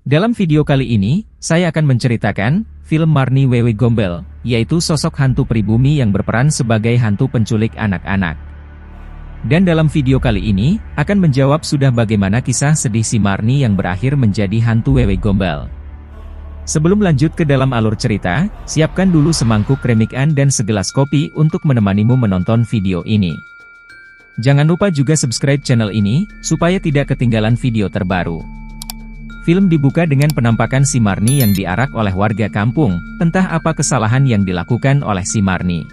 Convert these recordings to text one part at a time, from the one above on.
Dalam video kali ini, saya akan menceritakan film Marni Wewe Gombel, yaitu sosok hantu pribumi yang berperan sebagai hantu penculik anak-anak. Dan dalam video kali ini, akan menjawab sudah bagaimana kisah sedih si Marni yang berakhir menjadi hantu Wewe Gombel. Sebelum lanjut ke dalam alur cerita, siapkan dulu semangkuk remikan dan segelas kopi untuk menemanimu menonton video ini. Jangan lupa juga subscribe channel ini, supaya tidak ketinggalan video terbaru. Film dibuka dengan penampakan si Marni yang diarak oleh warga kampung, entah apa kesalahan yang dilakukan oleh si Marni.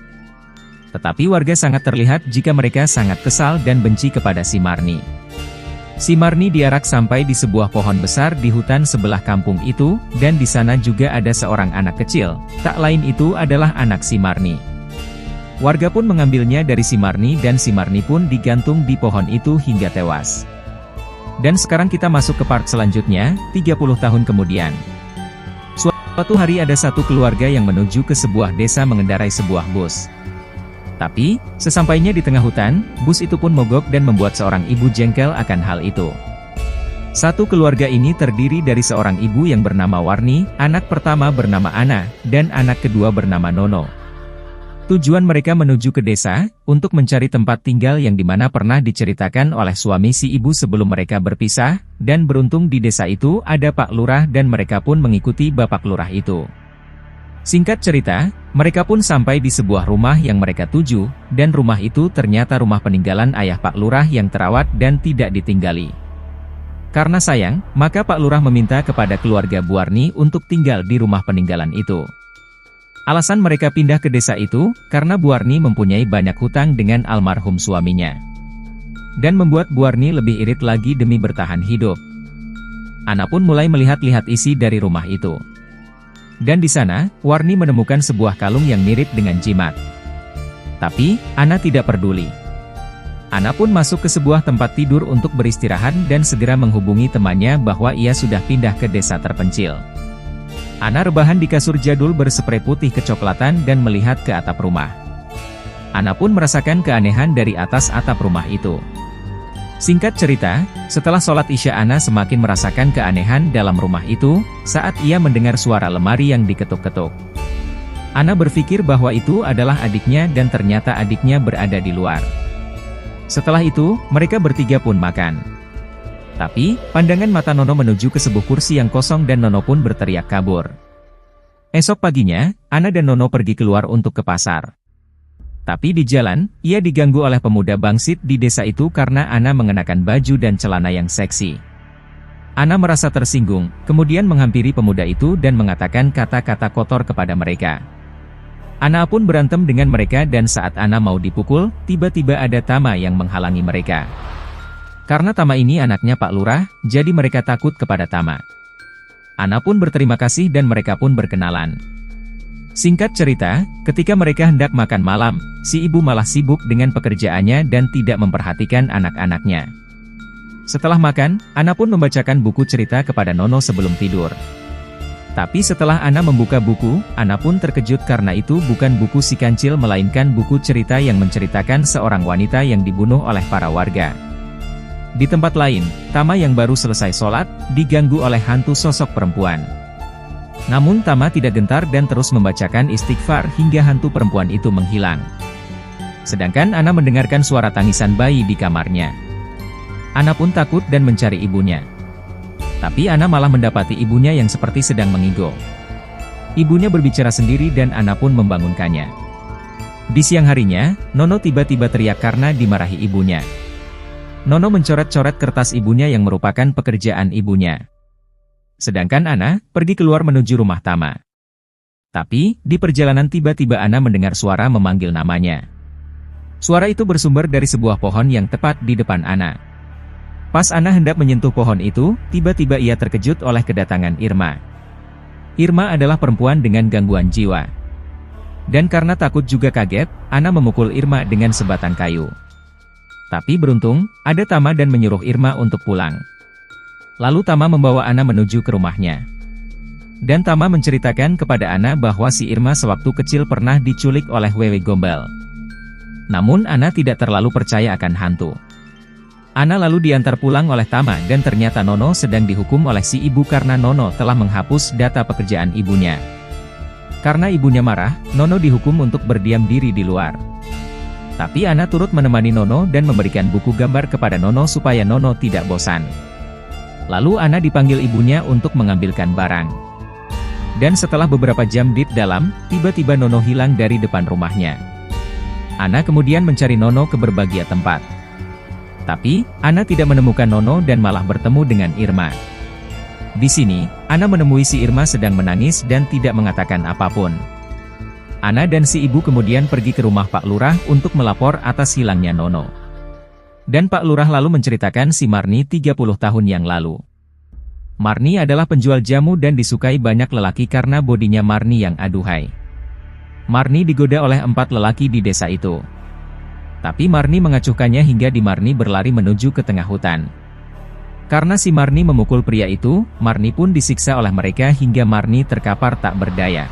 Tetapi warga sangat terlihat jika mereka sangat kesal dan benci kepada si Marni. Si Marni diarak sampai di sebuah pohon besar di hutan sebelah kampung itu, dan di sana juga ada seorang anak kecil, tak lain itu adalah anak si Marni. Warga pun mengambilnya dari si Marni dan si Marni pun digantung di pohon itu hingga tewas. Dan sekarang kita masuk ke part selanjutnya, 30 tahun kemudian. Suatu hari ada satu keluarga yang menuju ke sebuah desa mengendarai sebuah bus. Tapi, sesampainya di tengah hutan, bus itu pun mogok dan membuat seorang ibu jengkel akan hal itu. Satu keluarga ini terdiri dari seorang ibu yang bernama Warni, anak pertama bernama Ana, dan anak kedua bernama Nono. Tujuan mereka menuju ke desa, untuk mencari tempat tinggal yang dimana pernah diceritakan oleh suami si ibu sebelum mereka berpisah, dan beruntung di desa itu ada Pak Lurah dan mereka pun mengikuti Bapak Lurah itu. Singkat cerita, mereka pun sampai di sebuah rumah yang mereka tuju, dan rumah itu ternyata rumah peninggalan ayah Pak Lurah yang terawat dan tidak ditinggali. Karena sayang, maka Pak Lurah meminta kepada keluarga Bu Warni untuk tinggal di rumah peninggalan itu. Alasan mereka pindah ke desa itu, karena Bu Warni mempunyai banyak hutang dengan almarhum suaminya. Dan membuat Bu Warni lebih irit lagi demi bertahan hidup. Ana pun mulai melihat-lihat isi dari rumah itu. Dan di sana, Warni menemukan sebuah kalung yang mirip dengan jimat. Tapi, Ana tidak peduli. Ana pun masuk ke sebuah tempat tidur untuk beristirahat dan segera menghubungi temannya bahwa ia sudah pindah ke desa terpencil. Ana rebahan di kasur jadul bersprei putih kecoklatan dan melihat ke atap rumah. Ana pun merasakan keanehan dari atas atap rumah itu. Singkat cerita, setelah sholat Isya Ana semakin merasakan keanehan dalam rumah itu, saat ia mendengar suara lemari yang diketuk-ketuk. Ana berpikir bahwa itu adalah adiknya dan ternyata adiknya berada di luar. Setelah itu, mereka bertiga pun makan. Tapi, pandangan mata Nono menuju ke sebuah kursi yang kosong dan Nono pun berteriak kabur. Esok paginya, Ana dan Nono pergi keluar untuk ke pasar. Tapi di jalan, ia diganggu oleh pemuda bangsit di desa itu karena Ana mengenakan baju dan celana yang seksi. Ana merasa tersinggung, kemudian menghampiri pemuda itu dan mengatakan kata-kata kotor kepada mereka. Ana pun berantem dengan mereka dan saat Ana mau dipukul, tiba-tiba ada Tama yang menghalangi mereka. Karena Tama ini anaknya Pak Lurah, jadi mereka takut kepada Tama. Ana pun berterima kasih dan mereka pun berkenalan. Singkat cerita, ketika mereka hendak makan malam, si ibu malah sibuk dengan pekerjaannya dan tidak memperhatikan anak-anaknya. Setelah makan, Ana pun membacakan buku cerita kepada Nono sebelum tidur. Tapi setelah Ana membuka buku, Ana pun terkejut karena itu bukan buku si kancil melainkan buku cerita yang menceritakan seorang wanita yang dibunuh oleh para warga. Di tempat lain, Tama yang baru selesai sholat, diganggu oleh hantu sosok perempuan. Namun Tama tidak gentar dan terus membacakan istighfar hingga hantu perempuan itu menghilang. Sedangkan Ana mendengarkan suara tangisan bayi di kamarnya. Ana pun takut dan mencari ibunya. Tapi Ana malah mendapati ibunya yang seperti sedang mengigo. Ibunya berbicara sendiri dan Ana pun membangunkannya. Di siang harinya, Nono tiba-tiba teriak karena dimarahi ibunya. Nono mencoret-coret kertas ibunya yang merupakan pekerjaan ibunya. Sedangkan Ana pergi keluar menuju rumah Tama. Tapi, di perjalanan tiba-tiba Ana mendengar suara memanggil namanya. Suara itu bersumber dari sebuah pohon yang tepat di depan Ana. Pas Ana hendak menyentuh pohon itu, tiba-tiba ia terkejut oleh kedatangan Irma. Irma adalah perempuan dengan gangguan jiwa. Dan karena takut juga kaget, Ana memukul Irma dengan sebatang kayu. Tapi beruntung, ada Tama dan menyuruh Irma untuk pulang. Lalu Tama membawa Ana menuju ke rumahnya. Dan Tama menceritakan kepada Ana bahwa si Irma sewaktu kecil pernah diculik oleh Wewe Gombel. Namun Ana tidak terlalu percaya akan hantu. Ana lalu diantar pulang oleh Tama dan ternyata Nono sedang dihukum oleh si ibu karena Nono telah menghapus data pekerjaan ibunya. Karena ibunya marah, Nono dihukum untuk berdiam diri di luar. Tapi Ana turut menemani Nono dan memberikan buku gambar kepada Nono supaya Nono tidak bosan. Lalu Ana dipanggil ibunya untuk mengambilkan barang. Dan setelah beberapa jam di dalam, tiba-tiba Nono hilang dari depan rumahnya. Ana kemudian mencari Nono ke berbagai tempat. Tapi, Ana tidak menemukan Nono dan malah bertemu dengan Irma. Di sini, Ana menemui si Irma sedang menangis dan tidak mengatakan apapun. Ana dan si ibu kemudian pergi ke rumah Pak Lurah untuk melapor atas hilangnya Nono. Dan Pak Lurah lalu menceritakan si Marni 30 tahun yang lalu. Marni adalah penjual jamu dan disukai banyak lelaki karena bodinya Marni yang aduhai. Marni digoda oleh 4 lelaki di desa itu. Tapi Marni mengacuhkannya hingga Marni berlari menuju ke tengah hutan. Karena si Marni memukul pria itu, Marni pun disiksa oleh mereka hingga Marni terkapar tak berdaya.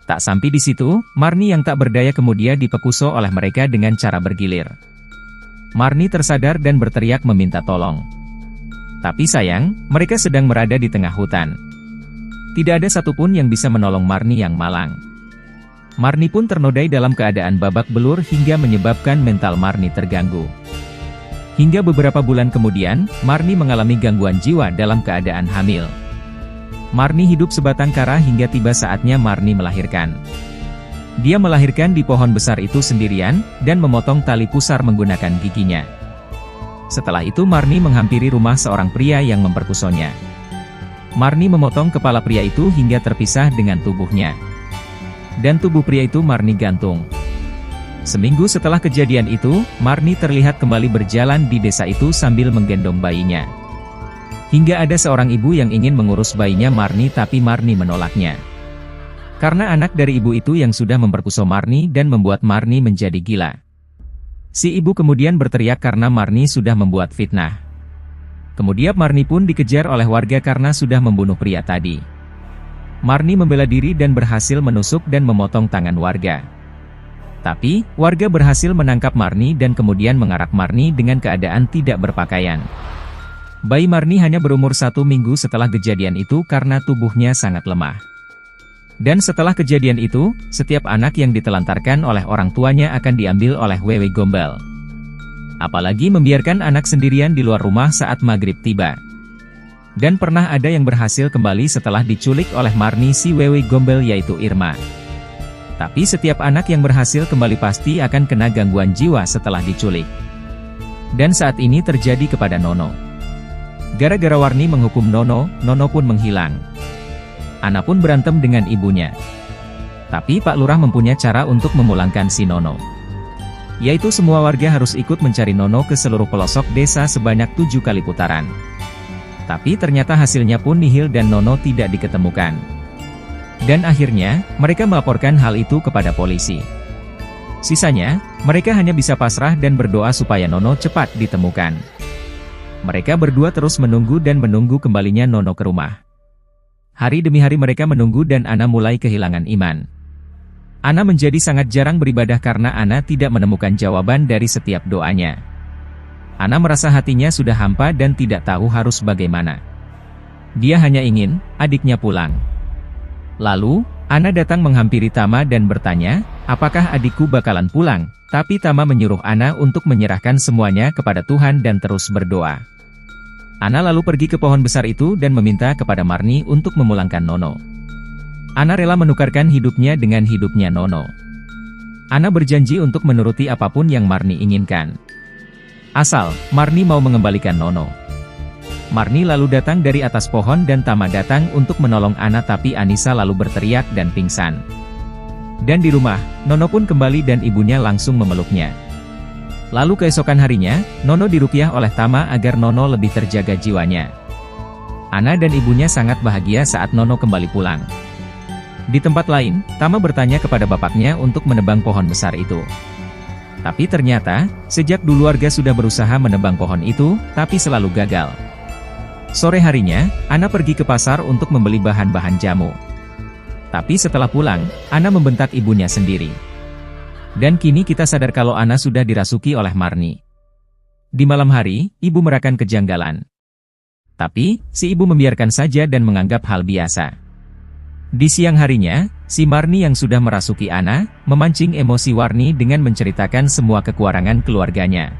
Tak sampai di situ, Marni yang tak berdaya kemudian dipekuso oleh mereka dengan cara bergilir. Marni tersadar dan berteriak meminta tolong. Tapi sayang, mereka sedang berada di tengah hutan. Tidak ada satupun yang bisa menolong Marni yang malang. Marni pun ternodai dalam keadaan babak belur hingga menyebabkan mental Marni terganggu. Hingga beberapa bulan kemudian, Marni mengalami gangguan jiwa dalam keadaan hamil. Marni hidup sebatang kara hingga tiba saatnya Marni melahirkan. Dia melahirkan di pohon besar itu sendirian, dan memotong tali pusar menggunakan giginya. Setelah itu Marni menghampiri rumah seorang pria yang memperkosonya. Marni memotong kepala pria itu hingga terpisah dengan tubuhnya. Dan tubuh pria itu Marni gantung. Seminggu setelah kejadian itu, Marni terlihat kembali berjalan di desa itu sambil menggendong bayinya. Hingga ada seorang ibu yang ingin mengurus bayinya Marni tapi Marni menolaknya. Karena anak dari ibu itu yang sudah memperkosa Marni dan membuat Marni menjadi gila. Si ibu kemudian berteriak karena Marni sudah membuat fitnah. Kemudian Marni pun dikejar oleh warga karena sudah membunuh pria tadi. Marni membela diri dan berhasil menusuk dan memotong tangan warga. Tapi, warga berhasil menangkap Marni dan kemudian mengarak Marni dengan keadaan tidak berpakaian. Bayi Marni hanya berumur 1 minggu setelah kejadian itu karena tubuhnya sangat lemah. Dan setelah kejadian itu, setiap anak yang ditelantarkan oleh orang tuanya akan diambil oleh Wewe Gombel. Apalagi membiarkan anak sendirian di luar rumah saat maghrib tiba. Dan pernah ada yang berhasil kembali setelah diculik oleh Marni si Wewe Gombel yaitu Irma. Tapi setiap anak yang berhasil kembali pasti akan kena gangguan jiwa setelah diculik. Dan saat ini terjadi kepada Nono. Gara-gara Warni menghukum Nono, Nono pun menghilang. Ana pun berantem dengan ibunya. Tapi Pak Lurah mempunyai cara untuk memulangkan si Nono. Yaitu semua warga harus ikut mencari Nono ke seluruh pelosok desa sebanyak 7 kali putaran. Tapi ternyata hasilnya pun nihil dan Nono tidak diketemukan. Dan akhirnya, mereka melaporkan hal itu kepada polisi. Sisanya, mereka hanya bisa pasrah dan berdoa supaya Nono cepat ditemukan. Mereka berdua terus menunggu dan menunggu kembalinya Nono ke rumah. Hari demi hari mereka menunggu dan Ana mulai kehilangan iman. Ana menjadi sangat jarang beribadah karena Ana tidak menemukan jawaban dari setiap doanya. Ana merasa hatinya sudah hampa dan tidak tahu harus bagaimana. Dia hanya ingin adiknya pulang. Lalu, Ana datang menghampiri Tama dan bertanya, apakah adikku bakalan pulang? Tapi Tama menyuruh Ana untuk menyerahkan semuanya kepada Tuhan dan terus berdoa. Ana lalu pergi ke pohon besar itu dan meminta kepada Marni untuk memulangkan Nono. Ana rela menukarkan hidupnya dengan hidupnya Nono. Ana berjanji untuk menuruti apapun yang Marni inginkan. Asal, Marni mau mengembalikan Nono. Marni lalu datang dari atas pohon dan Tama datang untuk menolong Ana tapi Anissa lalu berteriak dan pingsan. Dan di rumah, Nono pun kembali dan ibunya langsung memeluknya. Lalu keesokan harinya, Nono diruqyah oleh Tama agar Nono lebih terjaga jiwanya. Ana dan ibunya sangat bahagia saat Nono kembali pulang. Di tempat lain, Tama bertanya kepada bapaknya untuk menebang pohon besar itu. Tapi ternyata, sejak dulu warga sudah berusaha menebang pohon itu, tapi selalu gagal. Sore harinya, Ana pergi ke pasar untuk membeli bahan-bahan jamu. Tapi setelah pulang, Ana membentak ibunya sendiri. Dan kini kita sadar kalau Ana sudah dirasuki oleh Marni. Di malam hari, ibu merasakan kejanggalan. Tapi, si ibu membiarkan saja dan menganggap hal biasa. Di siang harinya, si Marni yang sudah merasuki Ana, memancing emosi Warni dengan menceritakan semua kekurangan keluarganya.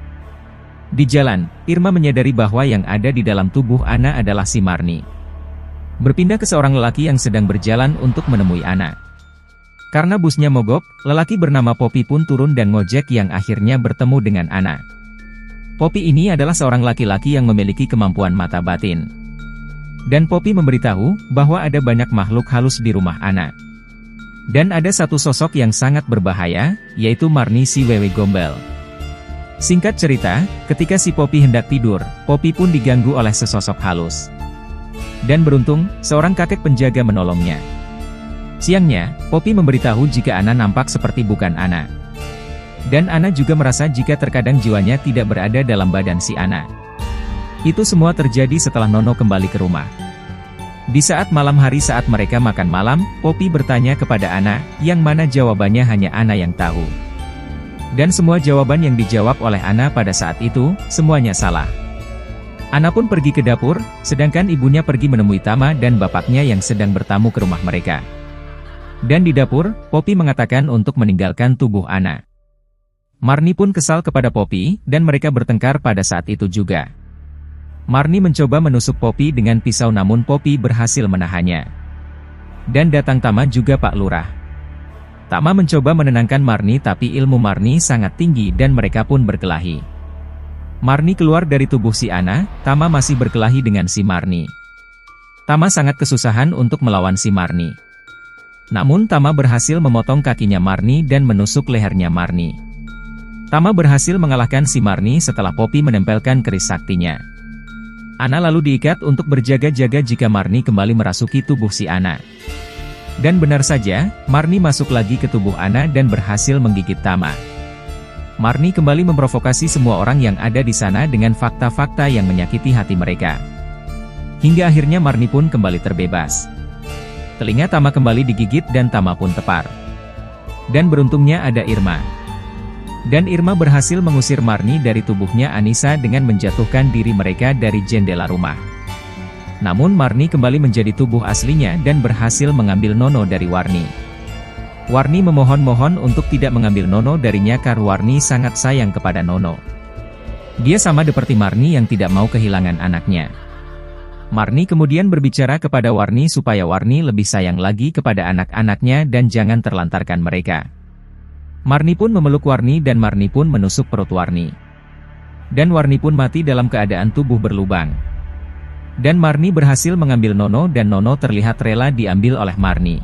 Di jalan, Irma menyadari bahwa yang ada di dalam tubuh Ana adalah si Marni. Berpindah ke seorang lelaki yang sedang berjalan untuk menemui Ana. Karena busnya mogok, lelaki bernama Poppy pun turun dan ngojek yang akhirnya bertemu dengan Ana. Poppy ini adalah seorang laki-laki yang memiliki kemampuan mata batin. Dan Poppy memberitahu bahwa ada banyak makhluk halus di rumah Ana. Dan ada satu sosok yang sangat berbahaya, yaitu Marni si Wewe Gombel. Singkat cerita, ketika si Poppy hendak tidur, Poppy pun diganggu oleh sesosok halus. Dan beruntung, seorang kakek penjaga menolongnya. Siangnya, Poppy memberitahu jika Ana nampak seperti bukan Ana. Dan Ana juga merasa jika terkadang jiwanya tidak berada dalam badan si Ana. Itu semua terjadi setelah Nono kembali ke rumah. Di saat malam hari saat mereka makan malam, Poppy bertanya kepada Ana, yang mana jawabannya hanya Ana yang tahu. Dan semua jawaban yang dijawab oleh Ana pada saat itu, semuanya salah. Ana pun pergi ke dapur, sedangkan ibunya pergi menemui Tama dan bapaknya yang sedang bertamu ke rumah mereka. Dan di dapur, Poppy mengatakan untuk meninggalkan tubuh Ana. Marni pun kesal kepada Poppy, dan mereka bertengkar pada saat itu juga. Marni mencoba menusuk Poppy dengan pisau namun Poppy berhasil menahannya. Dan datang Tama juga Pak Lurah. Tama mencoba menenangkan Marni tapi ilmu Marni sangat tinggi dan mereka pun berkelahi. Marni keluar dari tubuh si Ana, Tama masih berkelahi dengan si Marni. Tama sangat kesusahan untuk melawan si Marni. Namun Tama berhasil memotong kakinya Marni dan menusuk lehernya Marni. Tama berhasil mengalahkan si Marni setelah Poppy menempelkan keris saktinya. Ana lalu diikat untuk berjaga-jaga jika Marni kembali merasuki tubuh si Ana. Dan benar saja, Marni masuk lagi ke tubuh Ana dan berhasil menggigit Tama. Marni kembali memprovokasi semua orang yang ada di sana dengan fakta-fakta yang menyakiti hati mereka. Hingga akhirnya Marni pun kembali terbebas. Telinga Tama kembali digigit dan Tama pun tepar. Dan beruntungnya ada Irma. Dan Irma berhasil mengusir Marni dari tubuhnya Anissa dengan menjatuhkan diri mereka dari jendela rumah. Namun Marni kembali menjadi tubuh aslinya dan berhasil mengambil Nono dari Warni. Warni memohon-mohon untuk tidak mengambil Nono darinya karena Warni sangat sayang kepada Nono. Dia sama seperti Marni yang tidak mau kehilangan anaknya. Marni kemudian berbicara kepada Warni supaya Warni lebih sayang lagi kepada anak-anaknya dan jangan terlantarkan mereka. Marni pun memeluk Warni dan Marni pun menusuk perut Warni. Dan Warni pun mati dalam keadaan tubuh berlubang. Dan Marni berhasil mengambil Nono dan Nono terlihat rela diambil oleh Marni.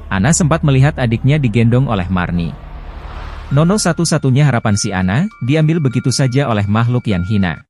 Ana sempat melihat adiknya digendong oleh Marni. Nono satu-satunya harapan si Ana, diambil begitu saja oleh makhluk yang hina.